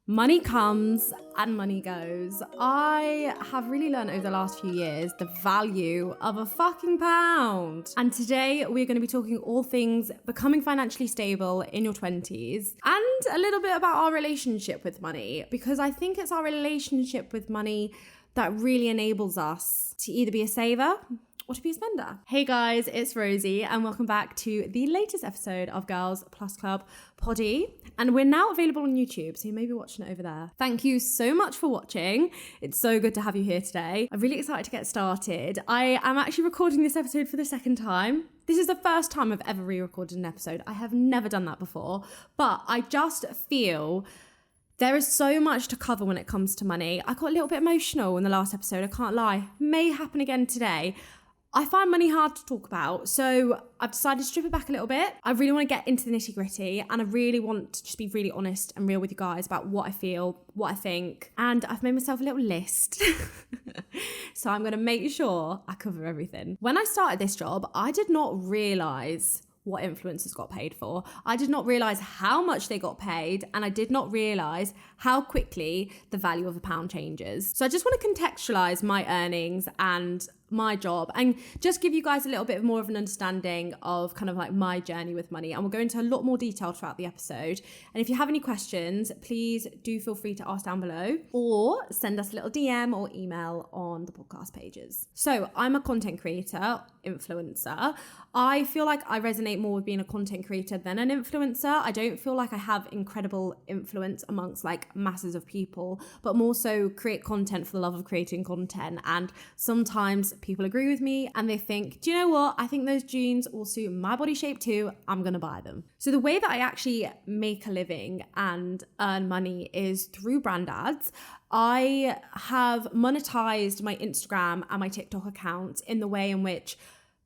Money comes and money goes. I have really learned over the last few years the value of a fucking pound. And today we're going to be talking all things becoming financially stable in your 20s and a little bit about our relationship with money, because I think it's our relationship with money that really enables us to either be a saver or to be a spender. Hey guys, it's Rosie and welcome back to the latest episode of Girls Plus Club Poddy. And we're now available on YouTube, so you may be watching it over there. Thank you so much for watching. It's so good to have you here today. I'm really excited to get started. I am actually recording this episode for the second time. This is the first time I've ever re-recorded an episode. I have never done that before, but I just feel there is so much to cover when it comes to money. I got a little bit emotional in the last episode, I can't lie. May happen again today. I find money hard to talk about, so I've decided to strip it back a little bit. I really want to get into the nitty gritty, and I really want to just be really honest and real with you guys about what I feel, what I think, and I've made myself a little list. So I'm going to make sure I cover everything. When I started this job, I did not realise what influencers got paid for. I did not realise how much they got paid, and I did not realise how quickly the value of a pound changes. So I just want to contextualise my earnings and my job and just give you guys a little bit more of an understanding of kind of like my journey with money, and we'll go into a lot more detail throughout the episode. And if you have any questions, please do feel free to ask down below or send us a little DM or email on the podcast pages. So I'm a content creator, influencer. I feel like I resonate more with being a content creator than an influencer. I don't feel like I have incredible influence amongst like masses of people, but more so create content for the love of creating content. And sometimes people agree with me and they think, do you know what? I think those jeans will suit my body shape too. I'm going to buy them. So the way that I actually make a living and earn money is through brand ads. I have monetized my Instagram and my TikTok accounts in the way in which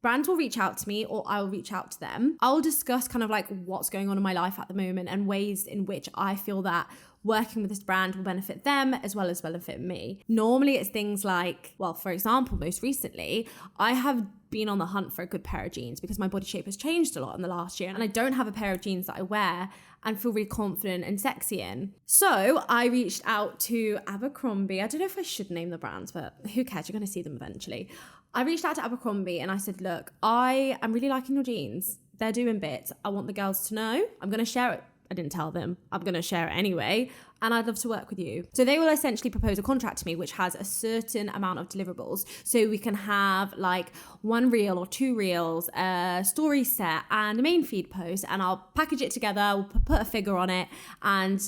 brands will reach out to me or I will reach out to them. I'll discuss kind of like what's going on in my life at the moment and ways in which I feel that working with this brand will benefit them as well as benefit me. Normally it's things like, well, for example, most recently, I have been on the hunt for a good pair of jeans because my body shape has changed a lot in the last year and I don't have a pair of jeans that I wear and feel really confident and sexy in. So I reached out to Abercrombie. I don't know if I should name the brands, but who cares? You're going to see them eventually. I reached out to Abercrombie and I said, look, I am really liking your jeans. They're doing bits. I want the girls to know. I'm going to share it. I didn't tell them. I'm going to share it anyway. And I'd love to work with you. So they will essentially propose a contract to me, which has a certain amount of deliverables. So we can have like 1 reel or 2 reels, a story set and a main feed post. And I'll package it together, we'll put a figure on it, and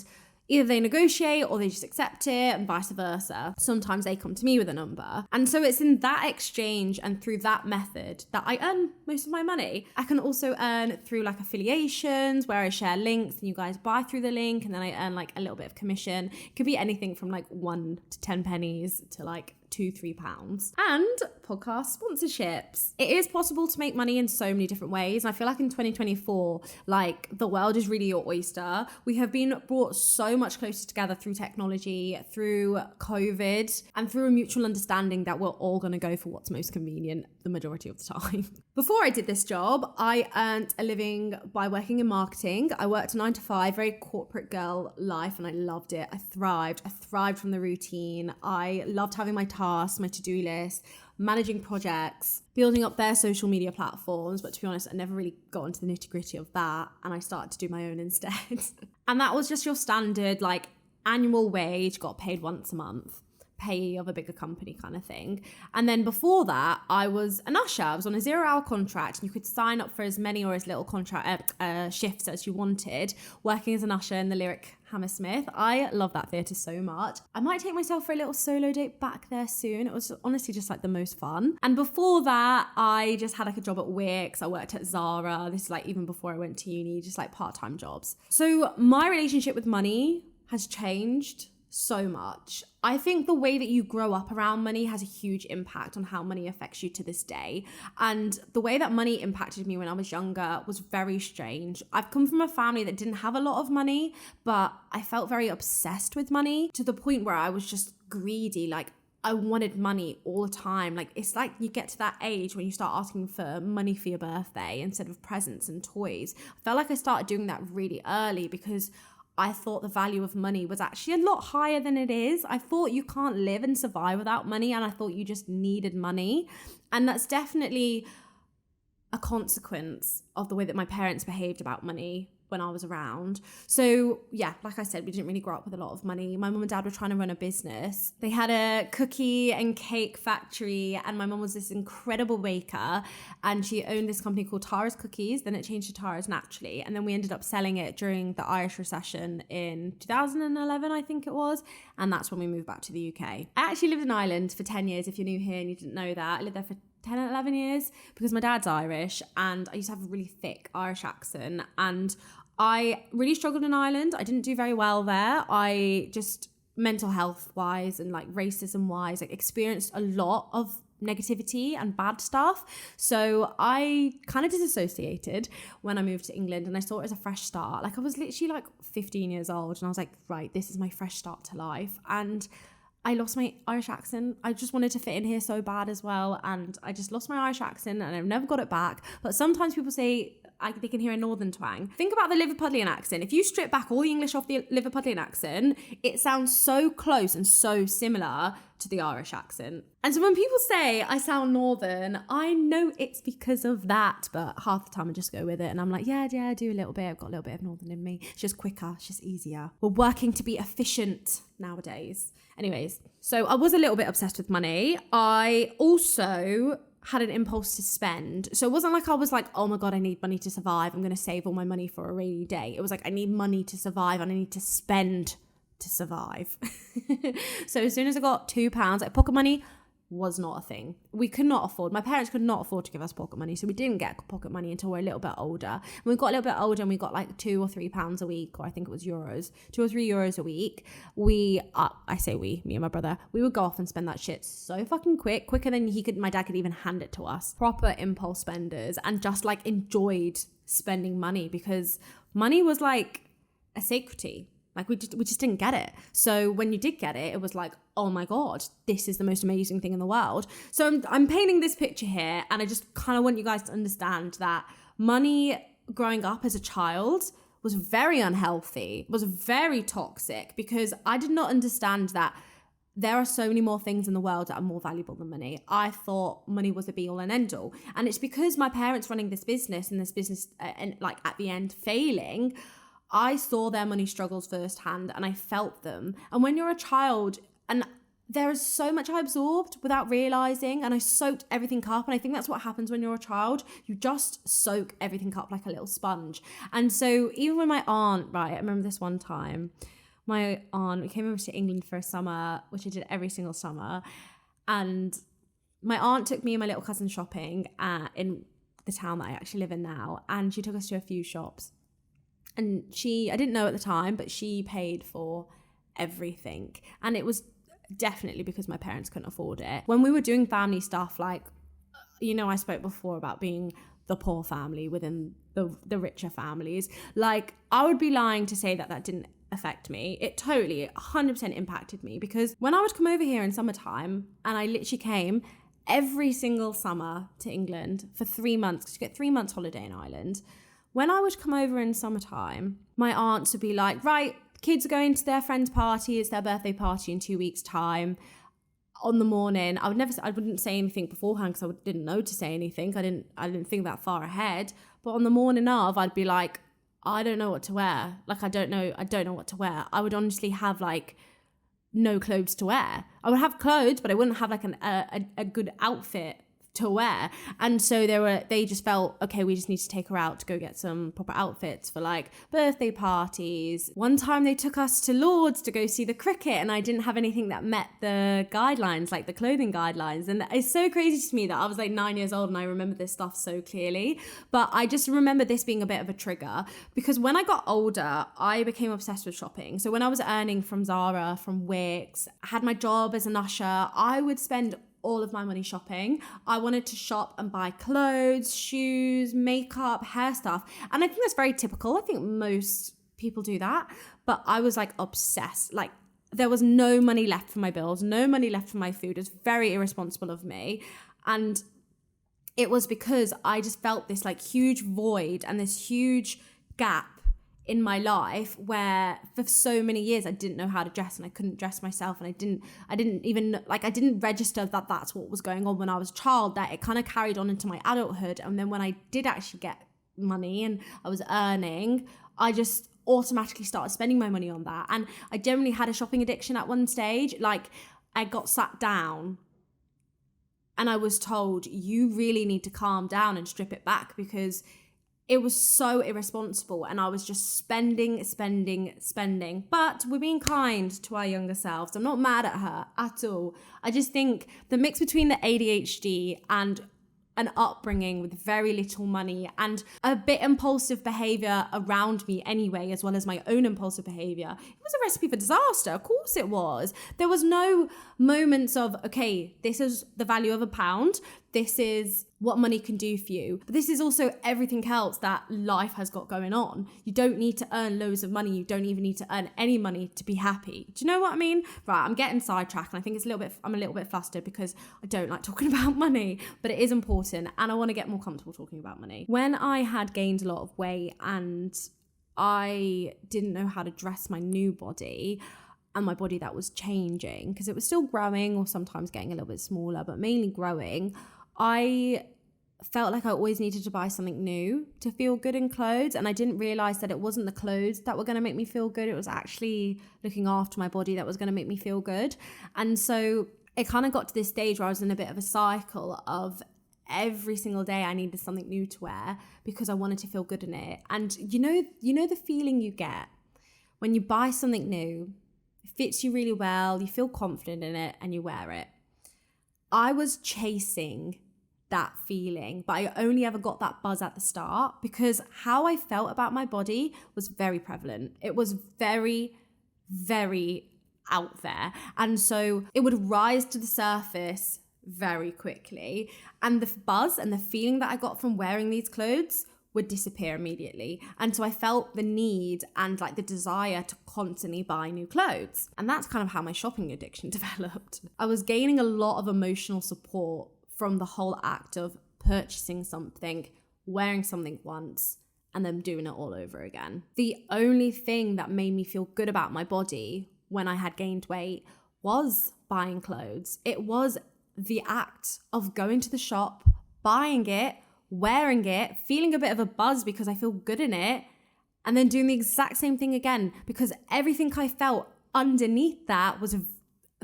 either they negotiate or they just accept it and vice versa. Sometimes they come to me with a number. And so it's in that exchange and through that method that I earn most of my money. I can also earn through like affiliations where I share links and you guys buy through the link and then I earn like a little bit of commission. It could be anything from like 1 to 10 pennies to like £2-3. And podcast sponsorships. It is possible to make money in so many different ways. And I feel like in 2024, like the world is really your oyster. We have been brought so much closer together through technology, through COVID, and through a mutual understanding that we're all going to go for what's most convenient the majority of the time. Before I did this job, I earned a living by working in marketing. I worked a 9 to 5, very corporate girl life, and I loved it. I thrived from the routine. I loved having my tasks, my to-do list, managing projects, building up their social media platforms. But to be honest, I never really got into the nitty-gritty of that, and I started to do my own instead. And that was just your standard like annual wage, got paid once a month, pay of a bigger company kind of thing. And then before that, I was an usher. I was on a 0-hour contract and you could sign up for as many or as little contract shifts as you wanted, working as an usher in the Lyric Hammersmith. I love that theatre so much. I might take myself for a little solo date back there soon. It was honestly just like the most fun. And before that, I just had like a job at Wix. I worked at Zara. This is like even before I went to uni, just like part-time jobs. So my relationship with money has changed so much. I think the way that you grow up around money has a huge impact on how money affects you to this day. And the way that money impacted me when I was younger was very strange. I've come from a family that didn't have a lot of money, but I felt very obsessed with money to the point where I was just greedy. Like I wanted money all the time. Like it's like you get to that age when you start asking for money for your birthday instead of presents and toys. I felt like I started doing that really early because I thought the value of money was actually a lot higher than it is. I thought you can't live and survive without money, and I thought you just needed money. And that's definitely a consequence of the way that my parents behaved about money when I was around. So yeah, like I said, we didn't really grow up with a lot of money. My mum and dad were trying to run a business. They had a cookie and cake factory, and my mum was this incredible baker, and she owned this company called Tara's Cookies. Then it changed to Tara's Naturally, and then we ended up selling it during the Irish recession in 2011, I think it was, and that's when we moved back to the UK. I actually lived in Ireland for 10 years, if you're new here and you didn't know that. I lived there for 10 or 11 years because my dad's Irish, and I used to have a really thick Irish accent, and I really struggled in Ireland. I didn't do very well there. I just, mental health wise and like racism wise, like experienced a lot of negativity and bad stuff. So I kind of disassociated when I moved to England, and I saw it as a fresh start. Like I was literally like 15 years old, and I was like, right, this is my fresh start to life. And I lost my Irish accent. I just wanted to fit in here so bad as well. And I just lost my Irish accent, and I've never got it back. But sometimes people say they can hear a northern twang. Think about the Liverpudlian accent. If you strip back all the English off the Liverpudlian accent, it sounds so close and so similar to the Irish accent. And so when people say I sound northern, I know it's because of that, but half the time I just go with it and I'm like, yeah, I do a little bit. I've got a little bit of northern in me. It's just quicker, it's just easier. We're working to be efficient nowadays. Anyways, so I was a little bit obsessed with money. I also had an impulse to spend. So it wasn't like I was like, oh my God, I need money to survive. I'm going to save all my money for a rainy day. It was like, I need money to survive and I need to spend to survive. So as soon as I got £2, like pocket money was not a thing. We could not afford, my parents could not afford to give us pocket money. So we didn't get pocket money until we're a little bit older. When we got a little bit older and we got like £2 or £3 a week, or I think it was euros, €2 or €3 a week. Me and my brother, we would go off and spend that shit so fucking quicker than my dad could even hand it to us. Proper impulse spenders, and just like enjoyed spending money because money was like a sacredty. Like we just didn't get it. So when you did get it, it was like, oh my God, this is the most amazing thing in the world. So I'm painting this picture here, and I just kind of want you guys to understand that money growing up as a child was very unhealthy, was very toxic, because I did not understand that there are so many more things in the world that are more valuable than money. I thought money was the be all and end all. And it's because my parents running this business and like at the end failing, I saw their money struggles firsthand and I felt them. And when you're a child, and there is so much I absorbed without realizing, and I soaked everything up. And I think that's what happens when you're a child. You just soak everything up like a little sponge. And so even when my aunt, I remember this one time, my aunt came over to England for a summer, which I did every single summer. And my aunt took me and my little cousin shopping in the town that I actually live in now. And she took us to a few shops. And I didn't know at the time, but she paid for everything. And it was definitely because my parents couldn't afford it. When we were doing family stuff, like, I spoke before about being the poor family within the richer families. Like, I would be lying to say that didn't affect me. It totally 100% impacted me, because when I would come over here in summertime, and I literally came every single summer to England for 3 months, because you get 3 months holiday in Ireland. When I would come over in summertime, my aunts would be like, right, kids are going to their friend's party. It's their birthday party in 2 weeks' time. On the morning, I wouldn't say anything beforehand because I didn't know to say anything. I didn't think that far ahead. But on the morning of, I'd be like, I don't know what to wear. Like, I don't know what to wear. I would honestly have like no clothes to wear. I would have clothes, but I wouldn't have like a good outfit to wear. And so they just felt, okay, we just need to take her out to go get some proper outfits for like birthday parties. One time they took us to Lord's to go see the cricket, and I didn't have anything that met the guidelines, like the clothing guidelines. And it's so crazy to me that I was like 9 years old and I remember this stuff so clearly. But I just remember this being a bit of a trigger, because when I got older, I became obsessed with shopping. So when I was earning from Zara, from Wix, I had my job as an usher, I would spend all of my money shopping. I wanted to shop and buy clothes, shoes, makeup, hair stuff. And I think that's very typical. I think most people do that. But I was like obsessed. Like, there was no money left for my bills, no money left for my food. It was very irresponsible of me. And it was because I just felt this like huge void and this huge gap in my life where for so many years I didn't know how to dress and I couldn't dress myself, and I didn't register that that's what was going on when I was a child, that it kind of carried on into my adulthood. And then when I did actually get money and I was earning, I just automatically started spending my money on that. And I generally had a shopping addiction at one stage. Like, I got sat down and I was told, you really need to calm down and strip it back, because it was so irresponsible and I was just spending. But we're being kind to our younger selves. I'm not mad at her at all. I just think the mix between the ADHD and an upbringing with very little money and a bit impulsive behavior around me anyway, as well as my own impulsive behavior, it was a recipe for disaster. Of course it was. There was no moments of, okay, this is the value of £1. This is what money can do for you. But this is also everything else that life has got going on. You don't need to earn loads of money. You don't even need to earn any money to be happy. Do you know what I mean? Right, I'm getting sidetracked, and I think I'm a little bit flustered because I don't like talking about money, but it is important and I want to get more comfortable talking about money. When I had gained a lot of weight and I didn't know how to dress my new body, and my body that was changing, because it was still growing or sometimes getting a little bit smaller, but mainly growing, I felt like I always needed to buy something new to feel good in clothes. And I didn't realize that it wasn't the clothes that were going to make me feel good. It was actually looking after my body that was going to make me feel good. And so it kind of got to this stage where I was in a bit of a cycle of every single day I needed something new to wear because I wanted to feel good in it. And you know the feeling you get when you buy something new, it fits you really well, you feel confident in it, and you wear it. I was chasing that feeling, but I only ever got that buzz at the start because how I felt about my body was very prevalent. It was very, very out there. And so it would rise to the surface very quickly. And the buzz and the feeling that I got from wearing these clothes would disappear immediately. And so I felt the need and like the desire to constantly buy new clothes. And that's kind of how my shopping addiction developed. I was gaining a lot of emotional support from the whole act of purchasing something, wearing something once, and then doing it all over again. The only thing that made me feel good about my body when I had gained weight was buying clothes. It was the act of going to the shop, buying it, wearing it, feeling a bit of a buzz because I feel good in it, and then doing the exact same thing again, because everything I felt underneath that was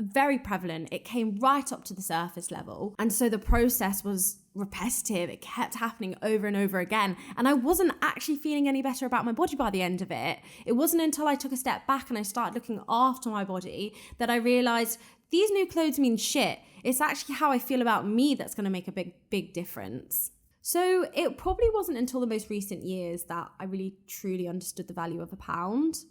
very prevalent. It came right up to the surface level. And so the process was repetitive. It kept happening over and over again. And I wasn't actually feeling any better about my body by the end of it. It wasn't until I took a step back and I started looking after my body that I realized these new clothes mean shit. It's actually how I feel about me that's going to make a big, big difference. So it probably wasn't until the most recent years that I really truly understood the value of £1.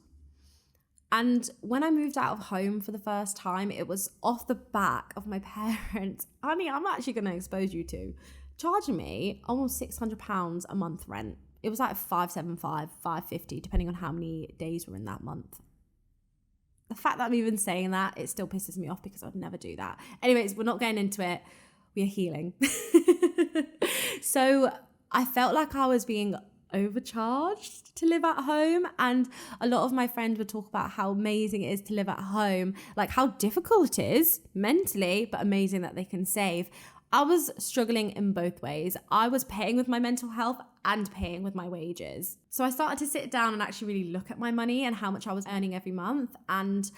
And when I moved out of home for the first time, it was off the back of my parents, honey, I'm actually going to expose you to, charging me almost £600 a month rent. It was like 575, 550, depending on how many days were in that month. The fact that I'm even saying that, it still pisses me off because I'd never do that. Anyways, we're not getting into it. We are healing. So I felt like I was being overcharged to live at home, and a lot of my friends would talk about how amazing it is to live at home, like how difficult it is mentally, but amazing that they can save. I was struggling in both ways. I was paying with my mental health and paying with my wages. So I started to sit down and actually really look at my money and how much I was earning every month. And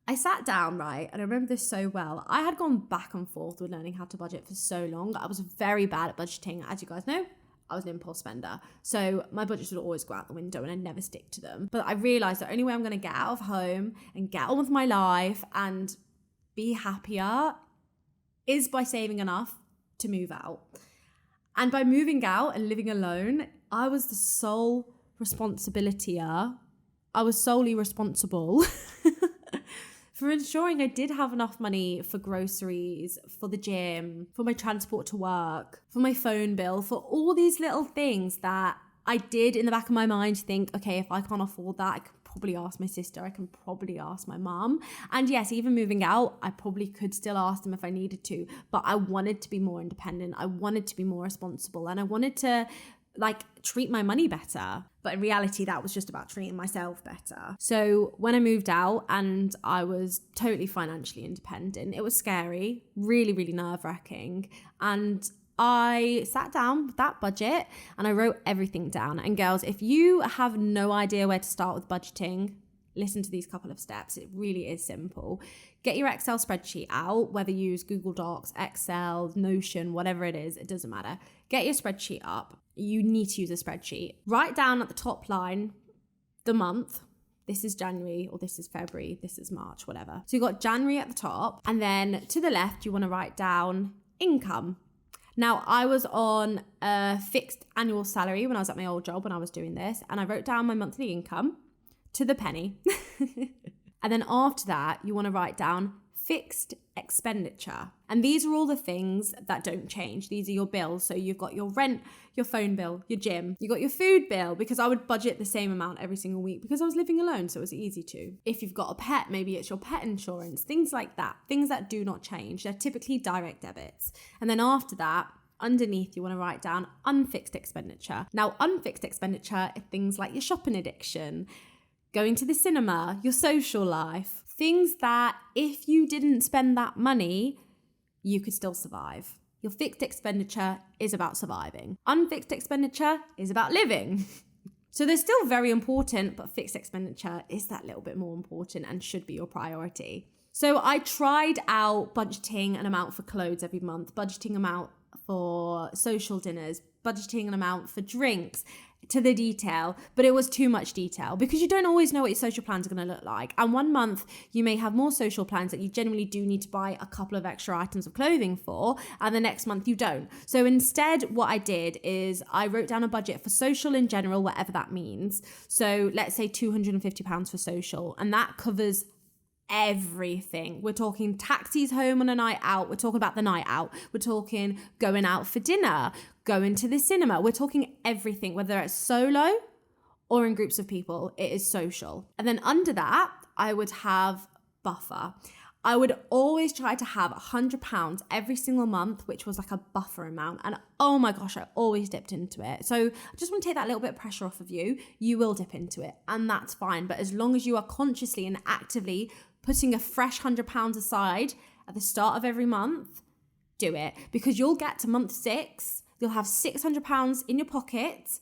I sat down, right, and I remember this so well. I had gone back and forth with learning how to budget for so long. I was very bad at budgeting. As you guys know, I was an impulse spender. So my budgets would always go out the window and I'd never stick to them. But I realized the only way I'm going to get out of home and get on with my life and be happier is by saving enough to move out. And by moving out and living alone, I was the sole responsibilityer. I was solely responsible for ensuring I did have enough money for groceries, for the gym, for my transport to work, for my phone bill, for all these little things that I did in the back of my mind think, okay, if I can't afford that, I can probably ask my sister, I can probably ask my mum. And yes, even moving out, I probably could still ask them if I needed to, but I wanted to be more independent. I wanted to be more responsible, and I wanted to treat my money better. But in reality, that was just about treating myself better. So when I moved out and I was totally financially independent, it was scary, really, really nerve-wracking. And I sat down with that budget and I wrote everything down. And girls, if you have no idea where to start with budgeting, listen to these couple of steps. It really is simple. Get your Excel spreadsheet out, whether you use Google Docs, Excel, Notion, whatever it is, it doesn't matter. Get your spreadsheet up. You need to use a spreadsheet. Write down at the top line the month. This is January, or this is February, this is March, whatever. So you've got January at the top, and then to the left, you want to write down income. Now, I was on a fixed annual salary when I was at my old job when I was doing this, and I wrote down my monthly income to the penny. And then after that, you want to write down fixed expenditure. And these are all the things that don't change. These are your bills. So you've got your rent, your phone bill, your gym, you got your food bill, because I would budget the same amount every single week because I was living alone. So it was easy to. If you've got a pet, maybe it's your pet insurance, things like that, things that do not change. They're typically direct debits. And then after that, underneath, you want to write down unfixed expenditure. Now, unfixed expenditure are things like your shopping addiction, going to the cinema, your social life, things that if you didn't spend that money, you could still survive. Your fixed expenditure is about surviving. Unfixed expenditure is about living. So they're still very important, but fixed expenditure is that little bit more important and should be your priority. So I tried out budgeting an amount for clothes every month, budgeting amount for social dinners, budgeting an amount for drinks, to the detail, but it was too much detail because you don't always know what your social plans are going to look like. And one month you may have more social plans that you generally do need to buy a couple of extra items of clothing for, and the next month you don't. So instead, what I did is I wrote down a budget for social in general, whatever that means. So let's say £250 for social, and that covers everything. We're talking taxis home on a night out. We're talking about the night out. We're talking going out for dinner, going to the cinema. We're talking everything, whether it's solo or in groups of people, it is social. And then under that, I would have buffer. I would always try to have £100 every single month, which was like a buffer amount. And oh my gosh, I always dipped into it. So I just want to take that little bit of pressure off of you. You will dip into it, and that's fine. But as long as you are consciously and actively putting a fresh £100 aside at the start of every month, do it. Because you'll get to month 6, you'll have £600 in your pocket,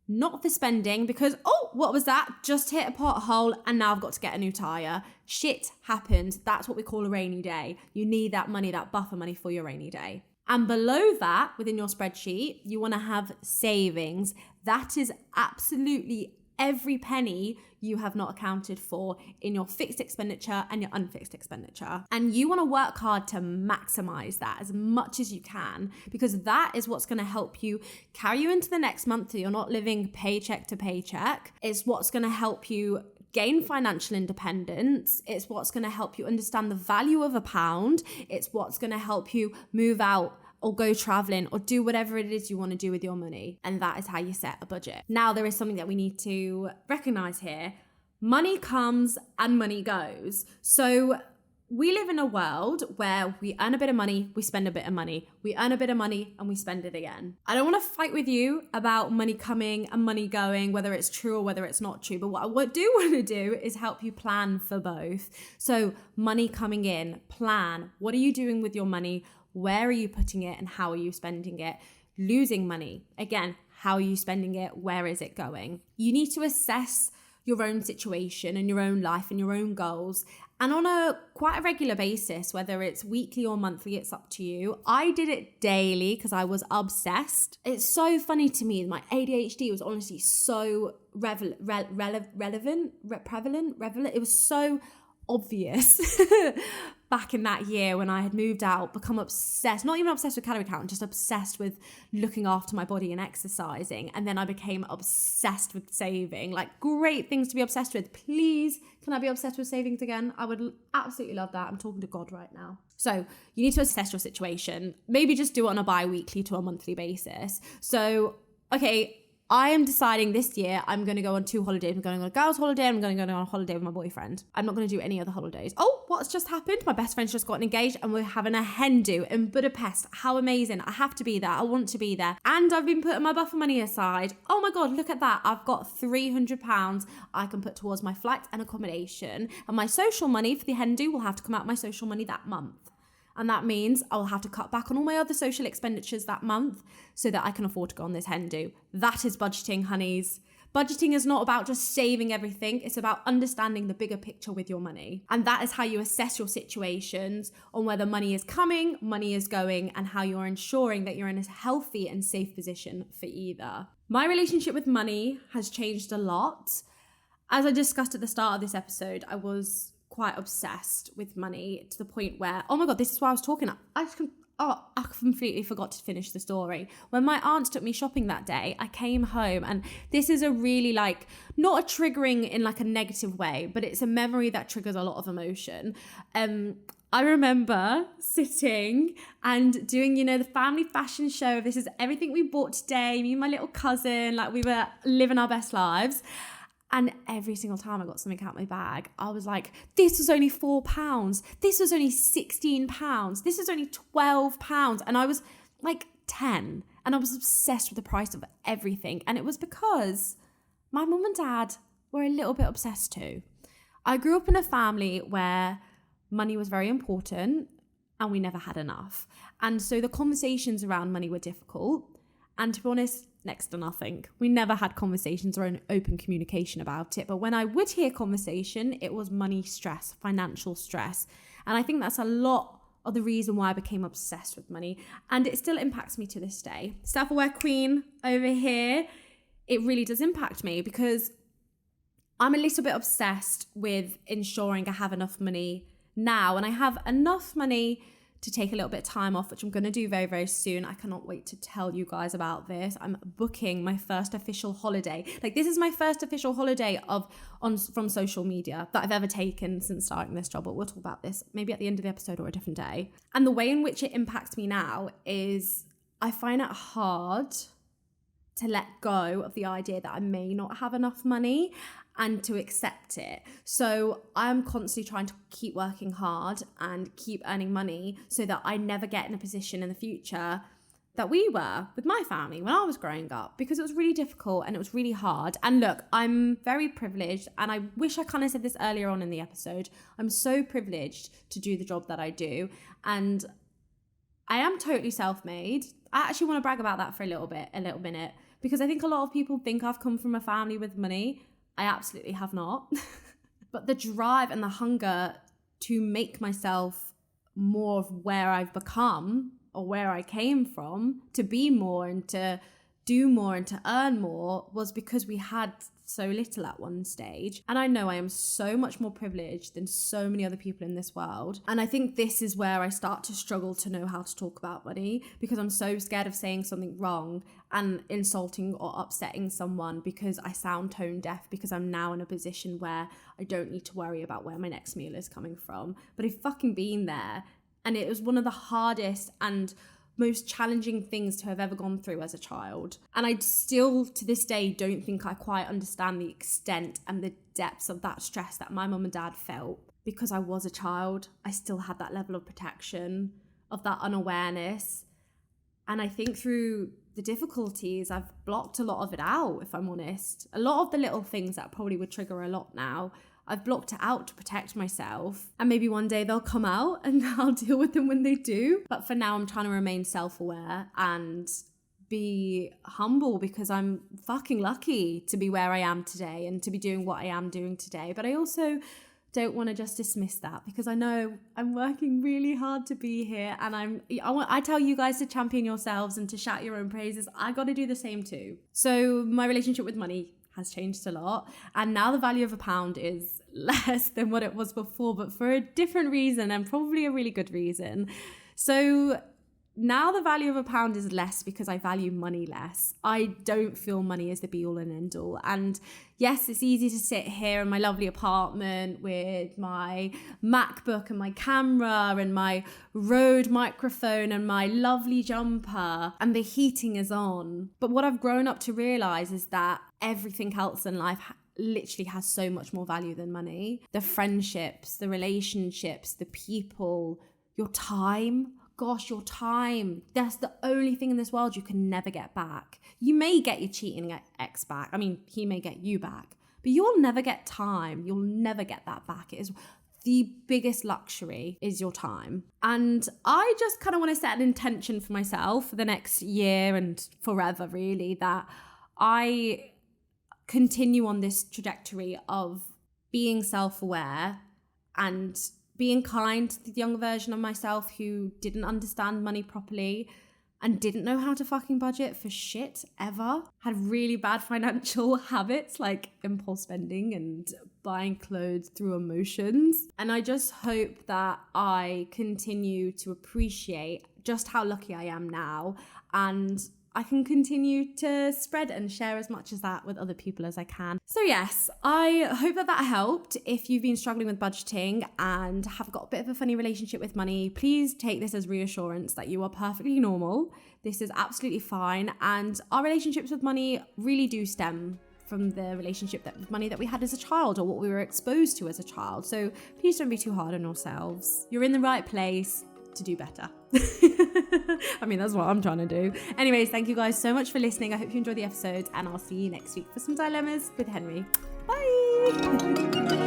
not for spending because, oh, what was that? Just hit a pothole and now I've got to get a new tyre. Shit happens. That's what we call a rainy day. You need that money, that buffer money for your rainy day. And below that, within your spreadsheet, you want to have savings. That is absolutely every penny you have not accounted for in your fixed expenditure and your unfixed expenditure. And you want to work hard to maximize that as much as you can, because that is what's going to help you carry you into the next month so you're not living paycheck to paycheck. It's what's going to help you gain financial independence. It's what's going to help you understand the value of a pound. It's what's going to help you move out or go traveling or do whatever it is you want to do with your money. And that is how you set a budget. Now, there is something that we need to recognize here. Money comes and money goes. So we live in a world where we earn a bit of money, we spend a bit of money. We earn a bit of money and we spend it again. I don't want to fight with you about money coming and money going, whether it's true or whether it's not true. But what I do want to do is help you plan for both. So money coming in, plan. What are you doing with your money? Where are you putting it and how are you spending it? Losing money. Again, how are you spending it? Where is it going? You need to assess your own situation and your own life and your own goals. And on a quite a regular basis, whether it's weekly or monthly, it's up to you. I did it daily because I was obsessed. It's so funny to me. My ADHD was honestly so prevalent. It was so obvious back in that year when I had moved out, become obsessed, not even obsessed with calorie count, just obsessed with looking after my body and exercising. And then I became obsessed with saving. Like, great things to be obsessed with. Please, can I be obsessed with savings again? I would absolutely love that. I'm talking to God right now. So you need to assess your situation. Maybe just do it on a bi-weekly to a monthly basis. So, okay, I am deciding this year I'm going to go on 2 holidays. I'm going on a girls' holiday and I'm going to go on a holiday with my boyfriend. I'm not going to do any other holidays. Oh, what's just happened? My best friend's just gotten engaged and we're having a hen do in Budapest. How amazing. I have to be there. I want to be there. And I've been putting my buffer money aside. Oh my God, look at that. I've got £300 I can put towards my flight and accommodation. And my social money for the hen do will have to come out my social money that month. And that means I'll have to cut back on all my other social expenditures that month so that I can afford to go on this hen do. That is budgeting, honeys. Budgeting is not about just saving everything. It's about understanding the bigger picture with your money. And that is how you assess your situations on whether money is coming, money is going, and how you're ensuring that you're in a healthy and safe position for either. My relationship with money has changed a lot. As I discussed at the start of this episode, I was quite obsessed with money to the point where, oh my God, this is why I was talking. I completely forgot to finish the story. When my aunt took me shopping that day, I came home, and this is a really not a triggering in a negative way, but it's a memory that triggers a lot of emotion. I remember sitting and doing, the family fashion show. This is everything we bought today. Me and my little cousin, we were living our best lives. And every single time I got something out of my bag, I was like, this was only £4. This was only £16. This is only £12. And I was 10. And I was obsessed with the price of everything. And it was because my mum and dad were a little bit obsessed too. I grew up in a family where money was very important and we never had enough. And so the conversations around money were difficult. And to be honest, next to nothing. We never had conversations or an open communication about it. But when I would hear conversation, it was money stress, financial stress. And I think that's a lot of the reason why I became obsessed with money. And it still impacts me to this day. Self-aware queen over here, it really does impact me because I'm a little bit obsessed with ensuring I have enough money now. And I have enough money to take a little bit of time off, which I'm going to do very, very soon. I cannot wait to tell you guys about this. I'm booking my first official holiday. This is my first official holiday from social media that I've ever taken since starting this job. But we'll talk about this maybe at the end of the episode or a different day. And the way in which it impacts me now is I find it hard to let go of the idea that I may not have enough money and to accept it. So I'm constantly trying to keep working hard and keep earning money so that I never get in a position in the future that we were with my family when I was growing up, because it was really difficult and it was really hard. And look, I'm very privileged, and I wish I kind of said this earlier on in the episode. I'm so privileged to do the job that I do, and I am totally self-made. I actually want to brag about that for a little minute, because I think a lot of people think I've come from a family with money. I absolutely have not. But the drive and the hunger to make myself more of where I've become or where I came from, to be more and to do more and to earn more, was because we had so little at one stage. And I know I am so much more privileged than so many other people in this world. And I think this is where I start to struggle to know how to talk about money, because I'm so scared of saying something wrong and insulting or upsetting someone because I sound tone deaf, because I'm now in a position where I don't need to worry about where my next meal is coming from. But I've fucking been there, and it was one of the hardest and most challenging things to have ever gone through as a child. And I still, to this day, don't think I quite understand the extent and the depths of that stress that my mum and dad felt. Because I was a child, I still had that level of protection, of that unawareness. And I think through the difficulties, I've blocked a lot of it out, if I'm honest. A lot of the little things that probably would trigger a lot now, I've blocked it out to protect myself. And maybe one day they'll come out and I'll deal with them when they do. But for now, I'm trying to remain self-aware and be humble, because I'm fucking lucky to be where I am today and to be doing what I am doing today. But I also don't want to just dismiss that, because I know I'm working really hard to be here, and I tell you guys to champion yourselves and to shout your own praises. I got to do the same too. So my relationship with money has changed a lot, and now the value of a pound is less than what it was before, but for a different reason, and probably a really good reason. So now the value of a pound is less because I value money less. I don't feel money is the be all and end all. And yes, it's easy to sit here in my lovely apartment with my MacBook and my camera and my Rode microphone and my lovely jumper, and the heating is on. But what I've grown up to realize is that everything else in life literally has so much more value than money. The friendships, the relationships, the people, your time. Gosh, your time. That's the only thing in this world you can never get back. You may get your cheating ex back. I mean, he may get you back, but you'll never get time. You'll never get that back. It is the biggest luxury is your time. And I just kind of want to set an intention for myself for the next year and forever, really, that I continue on this trajectory of being self-aware and being kind to the younger version of myself who didn't understand money properly and didn't know how to fucking budget for shit ever. Had really bad financial habits like impulse spending and buying clothes through emotions. And I just hope that I continue to appreciate just how lucky I am now, and I can continue to spread and share as much as that with other people as I can. So yes, I hope that helped. If you've been struggling with budgeting and have got a bit of a funny relationship with money, please take this as reassurance that you are perfectly normal. This is absolutely fine. And our relationships with money really do stem from the relationship with money that we had as a child or what we were exposed to as a child. So please don't be too hard on yourselves. You're in the right place to do better. I mean, that's what I'm trying to do. Anyways, thank you guys so much for listening. I hope you enjoyed the episodes, and I'll see you next week for some dilemmas with Henry. Bye.